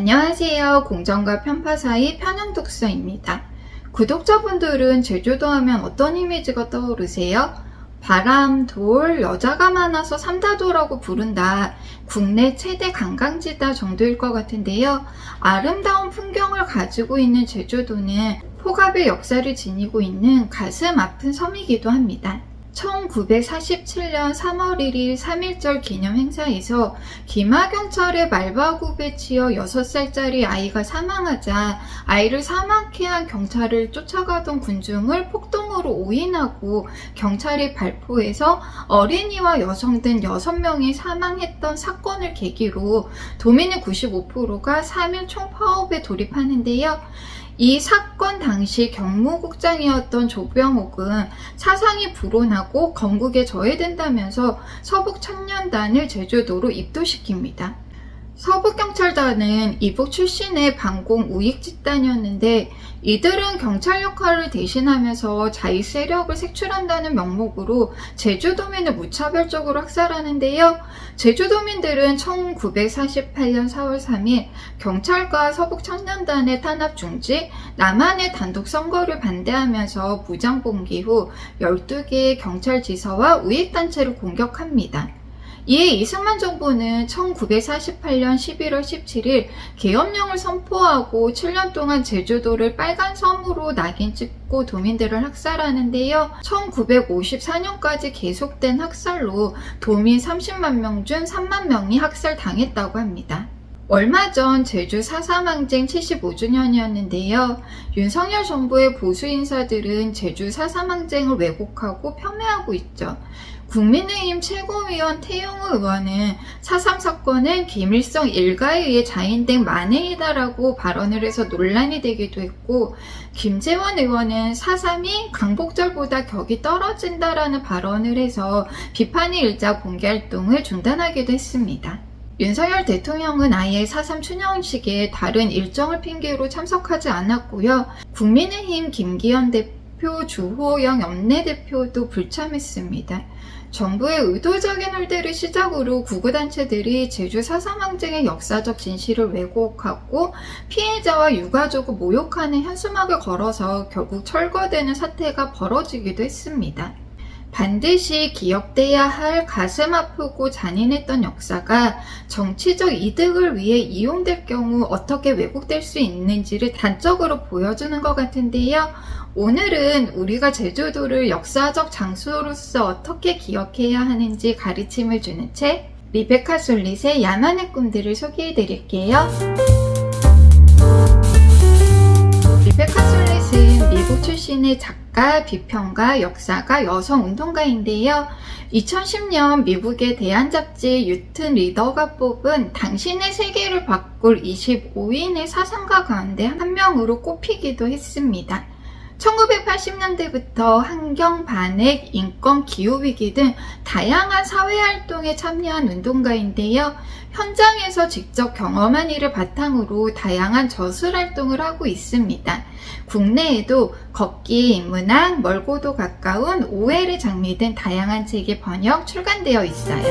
안녕하세요. 공정과 편파 사이 편향독서입니다. 구독자분들은 제주도 하면 어떤 이미지가 떠오르세요? 바람, 돌, 여자가 많아서 삼다도라고 부른다. 국내 최대 관광지다 정도일 것 같은데요. 아름다운 풍경을 가지고 있는 제주도는 폭압의 역사를 지니고 있는 가슴 아픈 섬이기도 합니다. 1947년 3월 1일 3.1절 기념 행사에서 기마경찰의 말바굽에 치여 6살짜리 아이가 사망하자 아이를 사망케 한 경찰을 쫓아가던 군중을 폭동으로 오인하고 경찰이 발포해서 어린이와 여성 등 6명이 사망했던 사건을 계기로 도민의 95%가 3.1 총파업에 돌입하는데요. 이 사건 당시 경무국장이었던 조병옥은 사상이 불온하고 건국에 저해된다면서 서북청년단을 제주도로 입도시킵니다. 서북경찰단은 이북 출신의 반공 우익집단이었는데 이들은 경찰 역할을 대신하면서 자위 세력을 색출한다는 명목으로 제주도민을 무차별적으로 학살하는데요. 제주도민들은 1948년 4월 3일 경찰과 서북청년단의 탄압 중지, 남한의 단독 선거를 반대하면서 무장봉기 후 12개의 경찰지서와 우익단체를 공격합니다. 이에 이승만 정부는 1948년 11월 17일 계엄령을 선포하고 7년 동안 제주도를 빨간 섬으로 낙인 찍고 도민들을 학살하는데요. 1954년까지 계속된 학살로 도민 30만 명 중 3만 명이 학살당했다고 합니다. 얼마 전 제주 4.3 항쟁 75주년이었는데요. 윤석열 정부의 보수 인사들은 제주 4.3 항쟁을 왜곡하고 폄훼하고 있죠. 국민의힘 최고위원 태용호 의원은 4.3 사건은 김일성 일가에 의해 자인된 만행이다라고 발언을 해서 논란이 되기도 했고, 김재원 의원은 4.3이 광복절보다 격이 떨어진다라는 발언을 해서 비판의 일자 공개활동을 중단하기도 했습니다. 윤석열 대통령은 아예 4.3 추념식에 다른 일정을 핑계로 참석하지 않았고요. 국민의힘 김기현 대표, 주호영 연내대표도 불참했습니다. 정부의 의도적인 홀대를 시작으로 구구단체들이 제주 4.3 항쟁의 역사적 진실을 왜곡하고 피해자와 유가족을 모욕하는 현수막을 걸어서 결국 철거되는 사태가 벌어지기도 했습니다. 반드시 기억돼야 할 가슴 아프고 잔인했던 역사가 정치적 이득을 위해 이용될 경우 어떻게 왜곡될 수 있는지를 단적으로 보여주는 것 같은데요. 오늘은 우리가 제주도를 역사적 장소로서 어떻게 기억해야 하는지 가르침을 주는 책 리베카 솔릿의 야만의 꿈들을 소개해 드릴게요. 리베카 솔릿은 미국 출신의 작가, 비평가, 역사가, 여성운동가인데요. 2010년 미국의 대한잡지 유튼 리더가 뽑은 당신의 세계를 바꿀 25인의 사상가 가운데 한 명으로 꼽히기도 했습니다. 1980년대부터 환경, 반핵, 인권, 기후위기 등 다양한 사회활동에 참여한 운동가인데요. 현장에서 직접 경험한 일을 바탕으로 다양한 저술활동을 하고 있습니다. 국내에도 걷기, 문학, 멀고도 가까운 OL의 장미 등 다양한 책이 번역, 출간되어 있어요.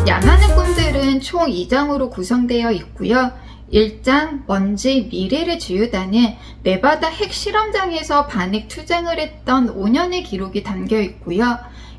야만의 꿈들은 총 2장으로 구성되어 있고요. 1장 먼지 미래를 지우다는 네바다 핵실험장에서 반핵 투쟁을 했던 5년의 기록이 담겨 있고요.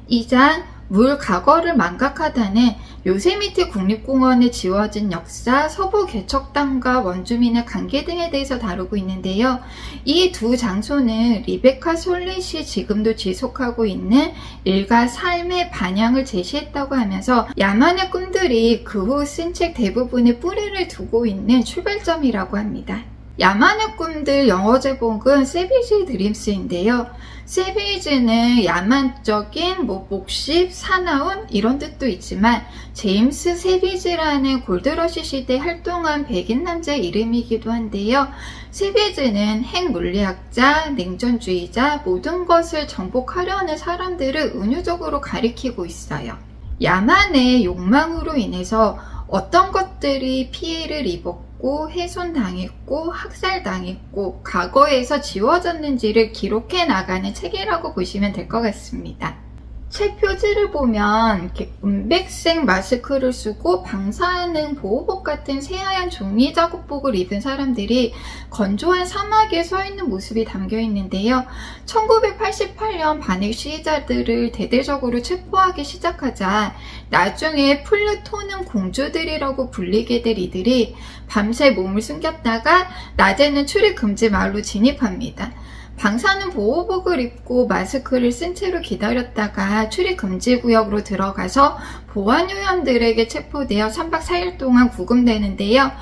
2장 물 과거를 망각하다는 요세미티 국립공원에 지워진 역사, 서부 개척단과 원주민의 관계 등에 대해서 다루고 있는데요. 이 두 장소는 리베카 솔릿이 지금도 지속하고 있는 일가 삶의 반향을 제시했다고 하면서 야만의 꿈들이 그 후 쓴 책 대부분의 뿌리를 두고 있는 출발점이라고 합니다. 야만의 꿈들 영어 제목은 세비지 드림스인데요. 세비지는 야만적인 목십, 사나운 이런 뜻도 있지만 제임스 세비지라는 골드러시 시대에 활동한 백인 남자의 이름이기도 한데요. 세비지는 핵물리학자, 냉전주의자, 모든 것을 정복하려는 사람들을 은유적으로 가리키고 있어요. 야만의 욕망으로 인해서 어떤 것들이 피해를 입었고 훼손당했고 학살당했고 과거에서 지워졌는지를 기록해 나가는 책이라고 보시면 될 것 같습니다. 책 표지를 보면 이렇게 은백색 마스크를 쓰고 방사능 보호복 같은 새하얀 종이 작업복을 입은 사람들이 건조한 사막에 서 있는 모습이 담겨 있는데요. 1988년 반핵 시위자들을 대대적으로 체포하기 시작하자 나중에 플루토는 공주들이라고 불리게 될 이들이 밤새 몸을 숨겼다가 낮에는 출입 금지 마을로 진입합니다. 방사능 보호복을 입고 마스크를 쓴 채로 기다렸다가 출입 금지 구역으로 들어가서 보안 요원들에게 체포되어 3박 4일 동안 구금되는데요.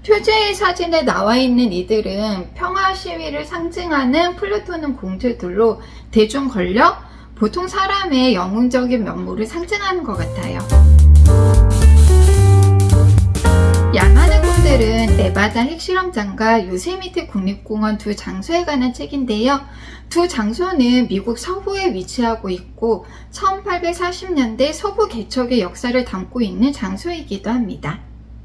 표지의 사진에 나와 있는 이들은 평화 시위를 상징하는 플루토는 공주들로 대중 권력, 보통 사람의 영웅적인 면모를 상징하는 것 같아요. 야만의 꿈들은 네바다 핵실험장과 요세미티 국립공원 두 장소에 관한 책인데요. 두 장소는 미국 서부에 위치하고 있고 1840년대 서부 개척의 역사를 담고 있는 장소이기도 합니다.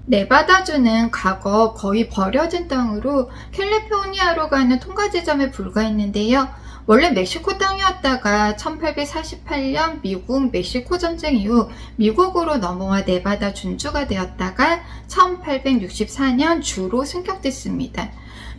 네바다주는 과거 거의 버려진 땅으로 캘리포니아로 가는 통과 지점에 불과했는데요. 원래 멕시코 땅이었다가 1848년 미국 멕시코 전쟁 이후 미국으로 넘어와 네바다 준주가 되었다가 1864년 주로 승격됐습니다.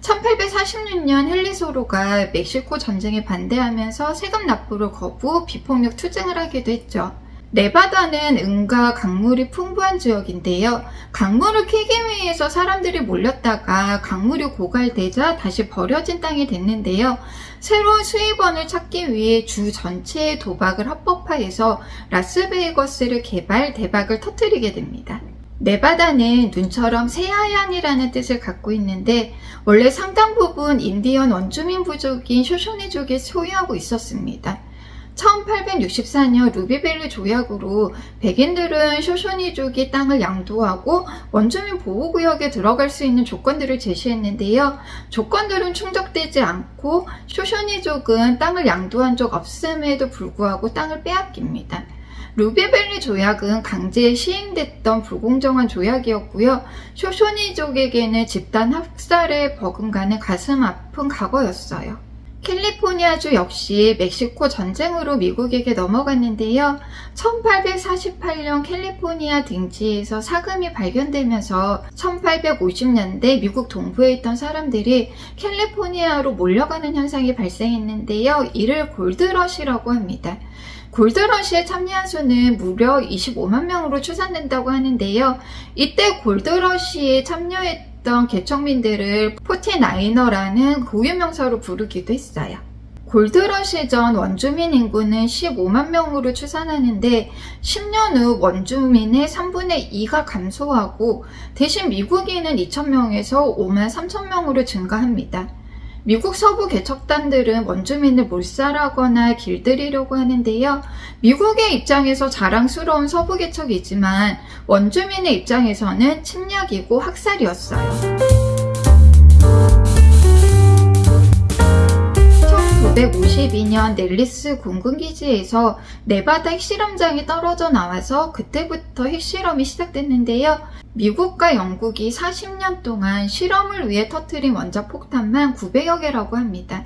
1846년 헨리 소로가 멕시코 전쟁에 반대하면서 세금 납부를 거부, 비폭력 투쟁을 하기도 했죠. 네바다는 은과 강물이 풍부한 지역인데요. 강물을 캐기 위해서 사람들이 몰렸다가 강물이 고갈되자 다시 버려진 땅이 됐는데요. 새로운 수입원을 찾기 위해 주 전체의 도박을 합법화해서 라스베이거스를 개발, 대박을 터뜨리게 됩니다. 네바다는 눈처럼 새하얀이라는 뜻을 갖고 있는데 원래 상당 부분 인디언 원주민 부족인 쇼쇼네족이 소유하고 있었습니다. 1864년 루비밸리 조약으로 백인들은 쇼쇼니족이 땅을 양도하고 원주민 보호구역에 들어갈 수 있는 조건들을 제시했는데요. 조건들은 충족되지 않고 쇼쇼니족은 땅을 양도한 적 없음에도 불구하고 땅을 빼앗깁니다. 루비밸리 조약은 강제에 시행됐던 불공정한 조약이었고요. 쇼쇼니족에게는 집단 학살에 버금가는 가슴 아픈 과거였어요. 캘리포니아주 역시 멕시코 전쟁으로 미국에게 넘어갔는데요. 1848년 캘리포니아 등지에서 사금이 발견되면서 1850년대 미국 동부에 있던 사람들이 캘리포니아로 몰려가는 현상이 발생했는데요. 이를 골드러시라고 합니다. 골드러시에 참여한 수는 무려 25만 명으로 추산된다고 하는데요. 이때 골드러시에 참여했던 개척민들을 포티나이너라는 고유명사로 부르기도 했어요. 골드러시 전 원주민 인구는 15만 명으로 추산하는데 10년 후 원주민의 3분의 2가 감소하고 대신 미국인은 2,000명에서 5만 3천 명으로 증가합니다. 미국 서부 개척단들은 원주민을 몰살하거나 길들이려고 하는데요. 미국의 입장에서 자랑스러운 서부 개척이지만 원주민의 입장에서는 침략이고 학살이었어요. 1952년 넬리스 공군기지에서 네바다 핵실험장이 떨어져 나와서 그때부터 핵실험이 시작됐는데요. 미국과 영국이 40년 동안 실험을 위해 터뜨린 원자폭탄만 900여 개라고 합니다.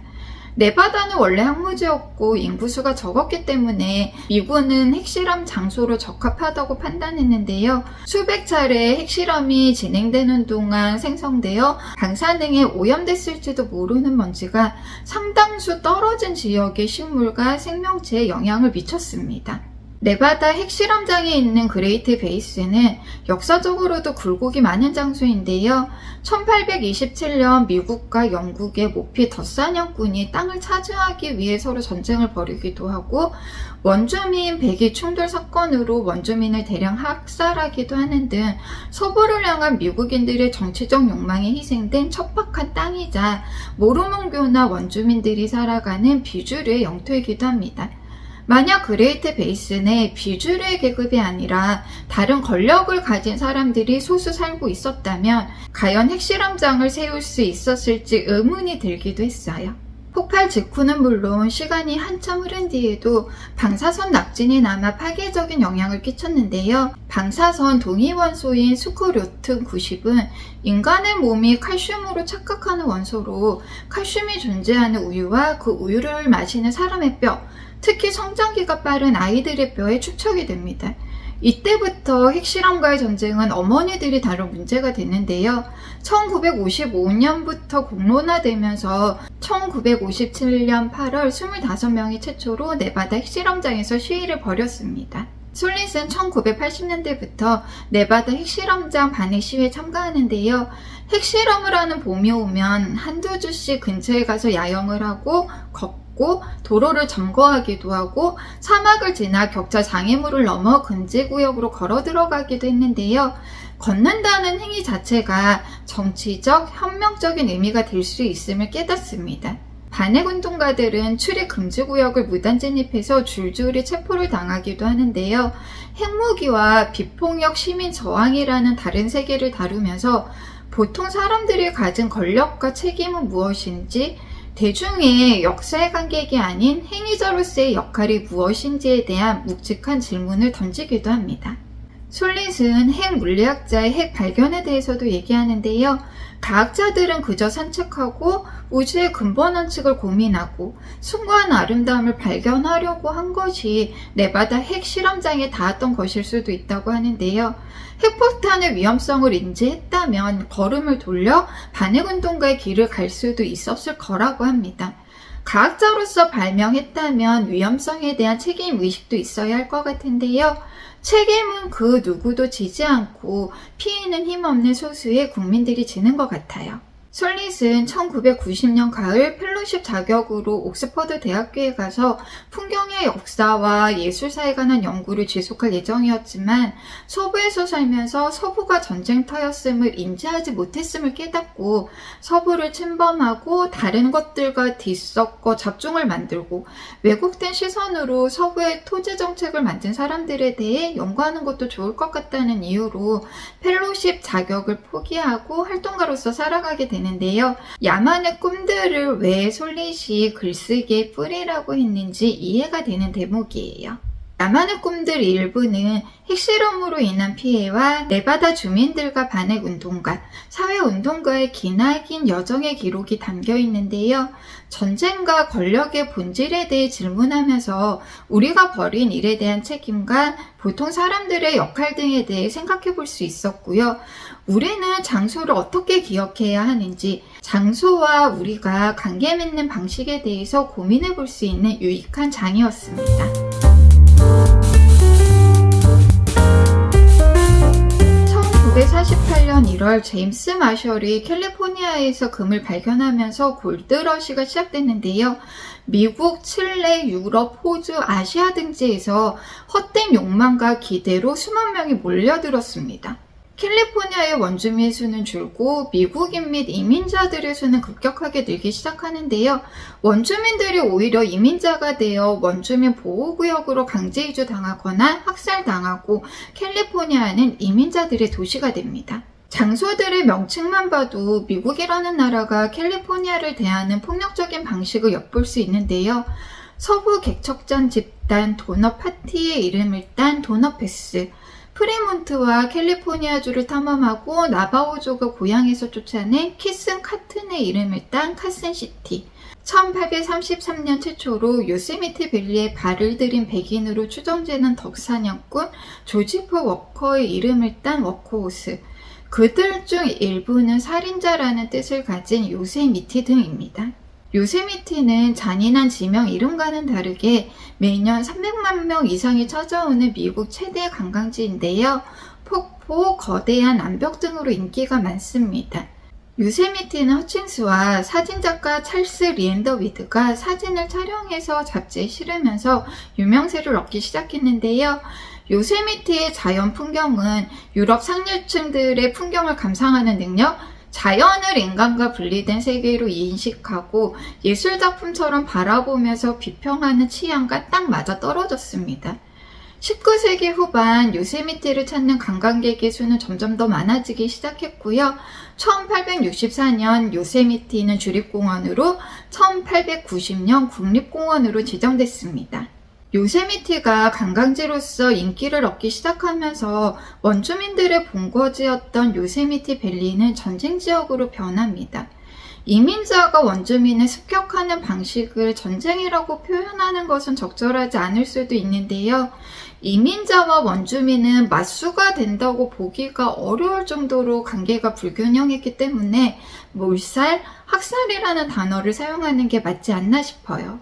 네바다는 원래 항무지였고 인구수가 적었기 때문에 미군은 핵실험 장소로 적합하다고 판단했는데요. 수백 차례 핵실험이 진행되는 동안 생성되어 방사능에 오염됐을지도 모르는 먼지가 상당수 떨어진 지역의 식물과 생명체에 영향을 미쳤습니다. 네바다 핵실험장에 있는 그레이트 베이스는 역사적으로도 굴곡이 많은 장소인데요. 1827년 미국과 영국의 모피 덧사냥꾼이 땅을 차지하기 위해 서로 전쟁을 벌이기도 하고 원주민 백이 충돌 사건으로 원주민을 대량 학살하기도 하는 등 서부를 향한 미국인들의 정치적 욕망에 희생된 척박한 땅이자 모르몬교나 원주민들이 살아가는 비주류의 영토이기도 합니다. 만약 그레이트 베이슨에 비주류의 계급이 아니라 다른 권력을 가진 사람들이 소수 살고 있었다면 과연 핵실험장을 세울 수 있었을지 의문이 들기도 했어요. 폭발 직후는 물론 시간이 한참 흐른 뒤에도 방사선 낙진이 남아 파괴적인 영향을 끼쳤는데요. 방사선 동위원소인 스크로튬 90은 인간의 몸이 칼슘으로 착각하는 원소로 칼슘이 존재하는 우유와 그 우유를 마시는 사람의 뼈, 특히 성장기가 빠른 아이들의 뼈에 축적이 됩니다. 이때부터 핵실험과의 전쟁은 어머니들이 다룬 문제가 됐는데요. 1955년부터 공론화되면서 1957년 8월 25명이 최초로 네바다 핵실험장에서 시위를 벌였습니다. 솔릿은 1980년대부터 네바다 핵실험장 반핵 시위에 참가하는데요. 핵실험을 하는 봄이 오면 한두 주씩 근처에 가서 야영을 하고 걷고 도로를 점거하기도 하고 사막을 지나 격자 장애물을 넘어 금지구역으로 걸어 들어가기도 했는데요. 걷는다는 행위 자체가 정치적, 혁명적인 의미가 될 수 있음을 깨닫습니다. 반핵운동가들은 출입 금지구역을 무단 진입해서 줄줄이 체포를 당하기도 하는데요. 핵무기와 비폭력 시민 저항이라는 다른 세계를 다루면서 보통 사람들이 가진 권력과 책임은 무엇인지, 대중의 역사의 관객이 아닌 행위자로서의 역할이 무엇인지에 대한 묵직한 질문을 던지기도 합니다. 솔릿은 핵 물리학자의 핵 발견에 대해서도 얘기하는데요. 과학자들은 그저 산책하고 우주의 근본 원칙을 고민하고 숭고한 아름다움을 발견하려고 한 것이 네바다 핵 실험장에 닿았던 것일 수도 있다고 하는데요. 핵폭탄의 위험성을 인지했다면 걸음을 돌려 반핵운동가의 길을 갈 수도 있었을 거라고 합니다. 과학자로서 발명했다면 위험성에 대한 책임의식도 있어야 할 것 같은데요. 책임은 그 누구도 지지 않고 피해는 힘없는 소수의 국민들이 지는 것 같아요. 솔릿은 1990년 가을 펠로십 자격으로 옥스퍼드 대학교에 가서 풍경의 역사와 예술사에 관한 연구를 지속할 예정이었지만 서부에서 살면서 서부가 전쟁터였음을 인지하지 못했음을 깨닫고 서부를 침범하고 다른 것들과 뒤섞어 잡종을 만들고 왜곡된 시선으로 서부의 토지 정책을 만든 사람들에 대해 연구하는 것도 좋을 것 같다는 이유로 펠로십 자격을 포기하고 활동가로서 살아가게 되는데요. 야만의 꿈들을 왜 솔릿이 글쓰기의 뿌리라고 했는지 이해가 되는 대목이에요. 야만의 꿈들 일부는 핵실험으로 인한 피해와 네바다 주민들과 반핵운동가, 사회운동가의 기나긴 여정의 기록이 담겨 있는데요. 전쟁과 권력의 본질에 대해 질문하면서 우리가 벌인 일에 대한 책임과 보통 사람들의 역할 등에 대해 생각해 볼 수 있었고요. 우리는 장소를 어떻게 기억해야 하는지, 장소와 우리가 관계 맺는 방식에 대해서 고민해 볼 수 있는 유익한 장이었습니다. 1948년 1월 제임스 마셜이 캘리포니아에서 금을 발견하면서 골드러시가 시작됐는데요. 미국, 칠레, 유럽, 호주, 아시아 등지에서 헛된 욕망과 기대로 수만 명이 몰려들었습니다. 캘리포니아의 원주민 수는 줄고 미국인 및 이민자들의 수는 급격하게 늘기 시작하는데요. 원주민들이 오히려 이민자가 되어 원주민 보호구역으로 강제 이주당하거나 학살당하고 캘리포니아는 이민자들의 도시가 됩니다. 장소들의 명칭만 봐도 미국이라는 나라가 캘리포니아를 대하는 폭력적인 방식을 엿볼 수 있는데요. 서부 개척전 집단 도넛 파티의 이름을 딴 도넛 패스, 프리몬트와 캘리포니아주를 탐험하고 나바호족을 고향에서 쫓아낸 키슨 카튼의 이름을 딴 카슨시티, 1833년 최초로 요세미티 밸리에 발을 들인 백인으로 추정되는 덕사냥꾼 조지프 워커의 이름을 딴 워커호스, 그들 중 일부는 살인자라는 뜻을 가진 요세미티 등입니다. 요세미티는 잔인한 지명 이름과는 다르게 매년 300만 명 이상이 찾아오는 미국 최대 관광지인데요. 폭포, 거대한 암벽 등으로 인기가 많습니다. 요세미티는 허칭스와 사진작가 찰스 리엔더 위드가 사진을 촬영해서 잡지에 실으면서 유명세를 얻기 시작했는데요. 요세미티의 자연 풍경은 유럽 상류층들의 풍경을 감상하는 능력, 자연을 인간과 분리된 세계로 인식하고 예술작품처럼 바라보면서 비평하는 취향과 딱 맞아 떨어졌습니다. 19세기 후반 요세미티를 찾는 관광객의 수는 점점 더 많아지기 시작했고요. 1864년 요세미티는 주립공원으로 1890년 국립공원으로 지정됐습니다. 요세미티가 관광지로서 인기를 얻기 시작하면서 원주민들의 본거지였던 요세미티 밸리는 전쟁 지역으로 변합니다. 이민자가 원주민을 습격하는 방식을 전쟁이라고 표현하는 것은 적절하지 않을 수도 있는데요. 이민자와 원주민은 맞수가 된다고 보기가 어려울 정도로 관계가 불균형했기 때문에 몰살, 학살이라는 단어를 사용하는 게 맞지 않나 싶어요.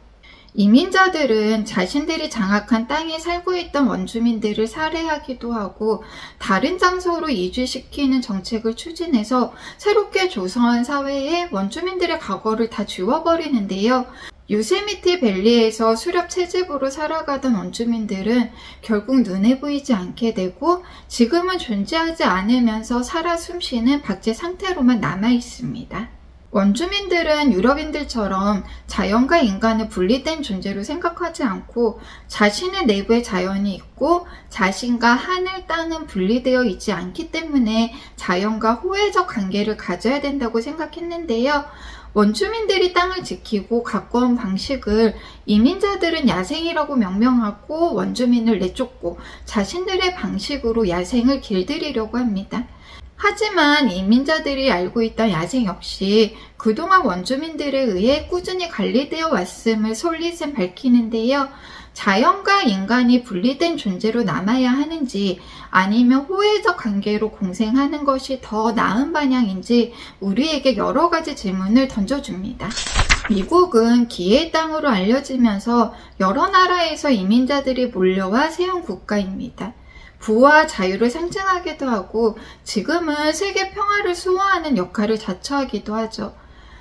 이민자들은 자신들이 장악한 땅에 살고 있던 원주민들을 살해하기도 하고 다른 장소로 이주시키는 정책을 추진해서 새롭게 조성한 사회에 원주민들의 과거를 다 지워버리는데요. 요세미티 밸리에서 수렵 채집으로 살아가던 원주민들은 결국 눈에 보이지 않게 되고 지금은 존재하지 않으면서 살아 숨쉬는 박제 상태로만 남아 있습니다. 원주민들은 유럽인들처럼 자연과 인간을 분리된 존재로 생각하지 않고 자신의 내부에 자연이 있고 자신과 하늘, 땅은 분리되어 있지 않기 때문에 자연과 호혜적 관계를 가져야 된다고 생각했는데요. 원주민들이 땅을 지키고 가꿔온 방식을 이민자들은 야생이라고 명명하고 원주민을 내쫓고 자신들의 방식으로 야생을 길들이려고 합니다. 하지만 이민자들이 알고 있던 야생 역시 그동안 원주민들에 의해 꾸준히 관리되어 왔음을 솔릿은 밝히는데요. 자연과 인간이 분리된 존재로 남아야 하는지 아니면 호혜적 관계로 공생하는 것이 더 나은 방향인지 우리에게 여러 가지 질문을 던져줍니다. 미국은 기회의 땅으로 알려지면서 여러 나라에서 이민자들이 몰려와 세운 국가입니다. 부와 자유를 상징하기도 하고 지금은 세계 평화를 수호하는 역할을 자처하기도 하죠.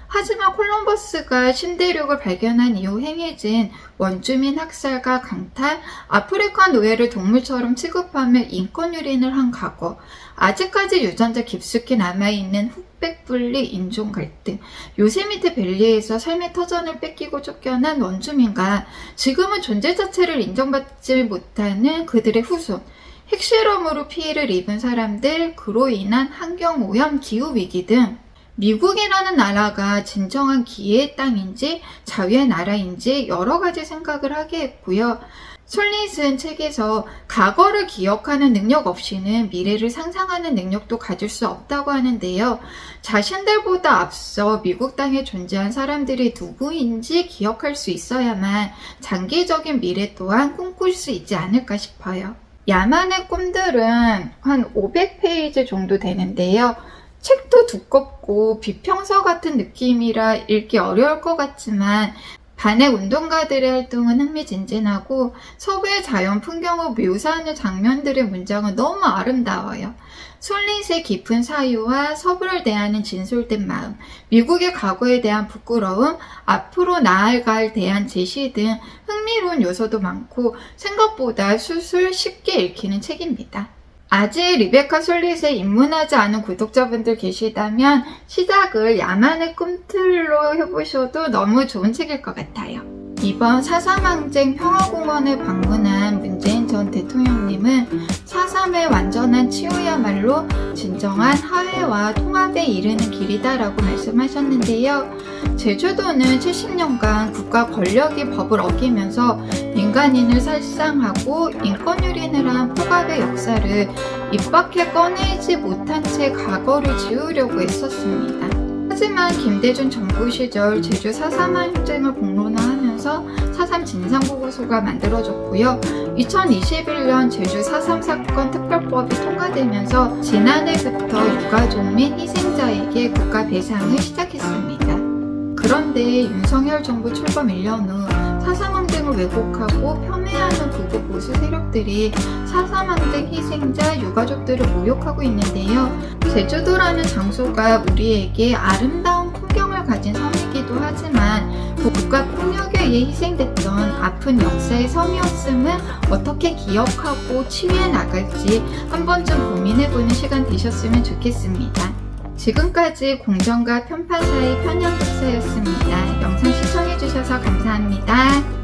하지만 콜럼버스가 신대륙을 발견한 이후 행해진 원주민 학살과 강탈, 아프리카 노예를 동물처럼 취급하며 인권 유린을 한 과거, 아직까지 유전자 깊숙이 남아있는 흑백 분리 인종 갈등, 요세미티 밸리에서 삶의 터전을 뺏기고 쫓겨난 원주민과 지금은 존재 자체를 인정받지 못하는 그들의 후손, 핵실험으로 피해를 입은 사람들, 그로 인한 환경오염, 기후위기 등 미국이라는 나라가 진정한 기회의 땅인지 자유의 나라인지 여러 가지 생각을 하게 했고요. 솔릿은 책에서 과거를 기억하는 능력 없이는 미래를 상상하는 능력도 가질 수 없다고 하는데요. 자신들보다 앞서 미국 땅에 존재한 사람들이 누구인지 기억할 수 있어야만 장기적인 미래 또한 꿈꿀 수 있지 않을까 싶어요. 야만의 꿈들은 한 500페이지 정도 되는데요. 책도 두껍고 비평서 같은 느낌이라 읽기 어려울 것 같지만 반핵 운동가들의 활동은 흥미진진하고 서부의 자연 풍경을 묘사하는 장면들의 문장은 너무 아름다워요. 솔릿의 깊은 사유와 서부를 대하는 진솔된 마음, 미국의 과거에 대한 부끄러움, 앞으로 나아갈 대한 제시 등 흥미로운 요소도 많고 생각보다 술술 쉽게 읽히는 책입니다. 아직 리베카 솔릿에 입문하지 않은 구독자분들 계시다면 시작을 야만의 꿈틀로 해보셔도 너무 좋은 책일 것 같아요. 이번 4.3 항쟁 평화공원을 방문한 문재인 전 대통령님은 4.3의 완전한 치유야말로 진정한 화해와 통합에 이르는 길이다라고 말씀하셨는데요. 제주도는 70년간 국가 권력이 법을 어기면서 민간인을 살상하고 인권 유린을 한 폭압의 역사를 입 밖에 꺼내지 못한 채 과거를 지우려고 애썼습니다. 하지만 김대중 정부 시절 제주 4.3 항쟁을 공론화하면서 4.3 진상보고서가 만들어졌고요. 2021년 제주 4.3 사건 특별법이 통과되면서 지난해부터 유가족 및 희생자에게 국가 배상을 시작했습니다. 그런데 윤석열 정부 출범 1년 후 4.3 항쟁을 왜곡하고 폄훼하는 극우 보수 세력들이 4.3 항쟁 희생자 유가족들을 모욕하고 있는데요. 제주도라는 장소가 우리에게 아름다운 풍경을 가진 섬이기도 하지만 국가 폭력에 의해 희생됐던 아픈 역사의 섬이었음을 어떻게 기억하고 치유해 나갈지 한 번쯤 고민해보는 시간 되셨으면 좋겠습니다. 지금까지 공정과 편파 사이 편향 특사였습니다. 영상 시청해주셔서 감사합니다.